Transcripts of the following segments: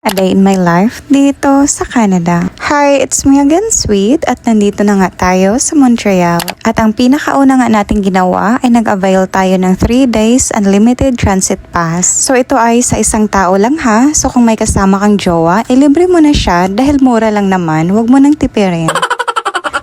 A day in my life dito sa Canada. Hi, it's me again, Sweet, at nandito na nga tayo sa Montreal. At ang pinakauna nga nating ginawa ay nag-avail tayo ng 3 days unlimited transit pass. So ito ay sa isang tao lang ha, so kung may kasama kang jowa, libre mo na siya dahil mura lang naman, wag mo nang tipirin.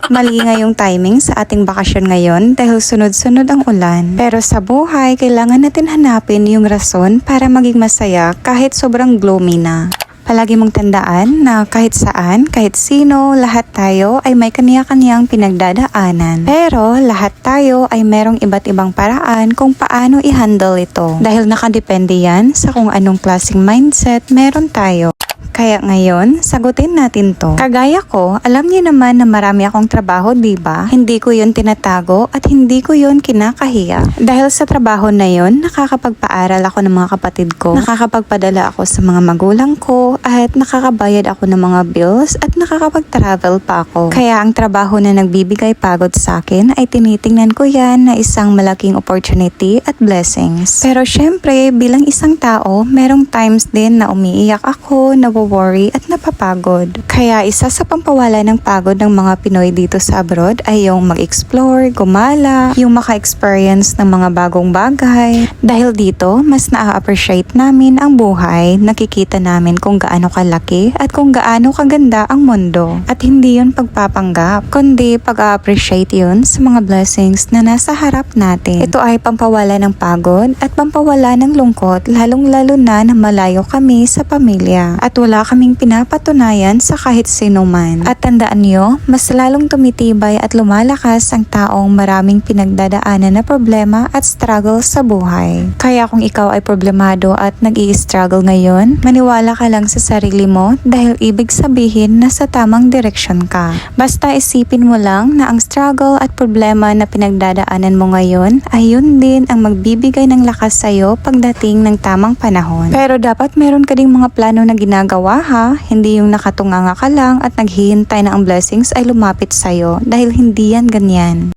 Mali nga yung timing sa ating bakasyon ngayon dahil sunod-sunod ang ulan. Pero sa buhay, kailangan natin hanapin yung rason para maging masaya kahit sobrang gloomy na. Palagi mong tandaan na kahit saan, kahit sino, lahat tayo ay may kaniya-kaniyang pinagdadaanan. Pero lahat tayo ay merong iba't ibang paraan kung paano i-handle ito. Dahil nakadepende yan sa kung anong klaseng mindset meron tayo. Kaya ngayon, sagutin natin to. Kagaya ko, alam niyo naman na marami akong trabaho, diba? Hindi ko yun tinatago at hindi ko yun kinakahiya. Dahil sa trabaho na yun, nakakapagpaaral ako ng mga kapatid ko, nakakapagpadala ako sa mga magulang ko, at nakakabayad ako ng mga bills at nakakapag-travel pa ako. Kaya ang trabaho na nagbibigay pagod sa akin ay tinitingnan ko yan na isang malaking opportunity at blessings. Pero syempre, bilang isang tao, merong times din na umiiyak ako, worry at napapagod. Kaya isa sa pampawala ng pagod ng mga Pinoy dito sa abroad ay yung mag-explore, gumala, yung maka-experience ng mga bagong bagay. Dahil dito, mas na-appreciate namin ang buhay, nakikita namin kung gaano kalaki at kung gaano kaganda ang mundo. At hindi yun pagpapanggap, kundi pag-appreciate yun sa mga blessings na nasa harap natin. Ito ay pampawala ng pagod at pampawala ng lungkot, lalong-lalo na malayo kami sa pamilya. At wala kaming pinapatunayan sa kahit sino man. At tandaan nyo, mas lalong tumitibay at lumalakas ang taong maraming pinagdadaanan na problema at struggle sa buhay. Kaya kung ikaw ay problemado at nag-i-struggle ngayon, maniwala ka lang sa sarili mo dahil ibig sabihin na sa tamang direksyon ka. Basta isipin mo lang na ang struggle at problema na pinagdadaanan mo ngayon ay yun din ang magbibigay ng lakas sa'yo pagdating ng tamang panahon. Pero dapat meron ka ding mga plano na ginagawa ha, hindi yung nakatunganga ka lang at naghihintay na ang blessings ay lumapit sa'yo dahil hindi yan ganyan.